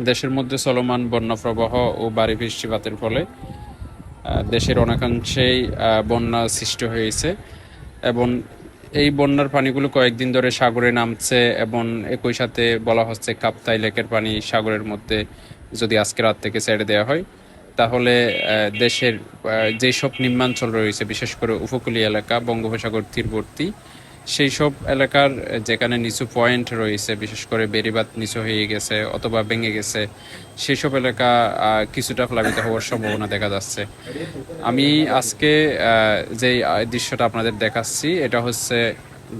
দেশের মধ্যে চলমান বন্যা প্রবাহ ও ভারী বৃষ্টিপাতের ফলে দেশের অনেকাংশেই বন্যা সৃষ্টি হয়েছে এবং এই বন্যার পানিগুলো কয়েকদিন ধরে সাগরে নামছে এবং একই সাথে বলা হচ্ছে কাপ্তাই লেকের পানি সাগরের মধ্যে যদি আজকে রাত থেকে ছেড়ে দেওয়া হয় তাহলে দেশের যেসব নিম্নাঞ্চল রয়েছে বিশেষ করে উপকূলীয় এলাকা বঙ্গোপসাগর তীরবর্তী সেই সব এলাকার যেখানে নিচু পয়েন্ট রয়েছে বিশেষ করে বেড়িবাঁধ নিচু হয়ে গেছে অথবা ভেঙে গেছে সেই সব এলাকা কিছুটা প্লাবিত হওয়ার সম্ভাবনা দেখা যাচ্ছে। আমি আজকে যে দৃশ্যটা আপনাদের দেখাচ্ছি এটা হচ্ছে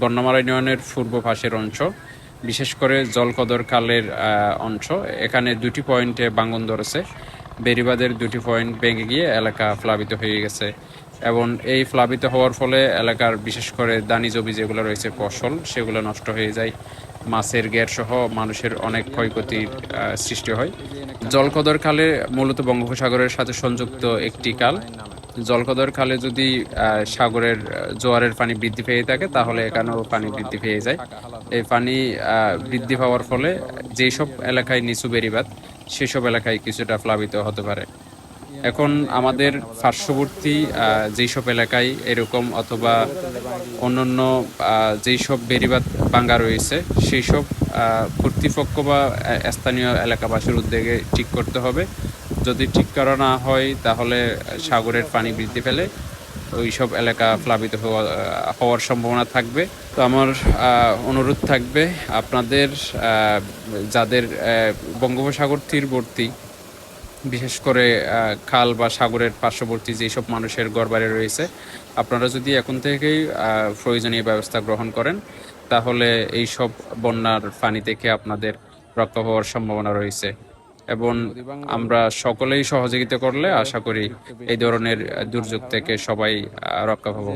গণ্যমালা ইউনিয়নের পূর্ব পাশের অংশ, বিশেষ করে জলকদর খালের অংশ। এখানে দুটি পয়েন্টে ভাঙন ধরেছে, বেড়িবাঁধের দুটি পয়েন্ট ভেঙে গিয়ে এলাকা প্লাবিত হয়ে গেছে এবং এই প্লাবিত হওয়ার ফলে এলাকার বিশেষ করে দানি জমি যেগুলো রয়েছে ফসল সেগুলো নষ্ট হয়ে যায়, মাছের ঘের সহ মানুষের অনেক ক্ষয়ক্ষতির সৃষ্টি হয়। জলকদর খালে মূলত বঙ্গোপসাগরের সাথে সংযুক্ত একটি খাল। জলকদর খালে যদি সাগরের জোয়ারের পানি বৃদ্ধি পেয়ে থাকে তাহলে এখানেও পানি বৃদ্ধি পেয়ে যায়। এই পানি বৃদ্ধি পাওয়ার ফলে যেই সব এলাকায় নিচু বেড়িবাঁধ সেসব এলাকায় কিছুটা প্লাবিত হতে পারে। এখন আমাদের পার্শ্ববর্তী যেসব এলাকায় এরকম অথবা অন্যান্য যেসব বেড়িবাঁধ ভাঙ্গা রয়েছে সেই সব কর্তৃপক্ষ বা স্থানীয় এলাকাবাসীর উদ্যোগে ঠিক করতে হবে। যদি ঠিক করা না হয় তাহলে সাগরের পানি বৃদ্ধি পেলে ওইসব এলাকা প্লাবিত হওয়ার সম্ভাবনা থাকবে। তো আমার অনুরোধ থাকবে আপনাদের যাদের বঙ্গোপসাগর তীরবর্তী বিশেষ করে খাল বা সাগরের পার্শ্ববর্তী যেসব মানুষের ঘরবাড়ি রয়েছে, আপনারা যদি এখন থেকেই প্রয়োজনীয় ব্যবস্থা গ্রহণ করেন তাহলে এই সব বন্যার পানি থেকে আপনাদের রক্ষা হওয়ার সম্ভাবনা রয়েছে এবং আমরা সকলেই সহযোগিতা করলে আশা করি এই ধরনের দুর্যোগ থেকে সবাই রক্ষা পাবো।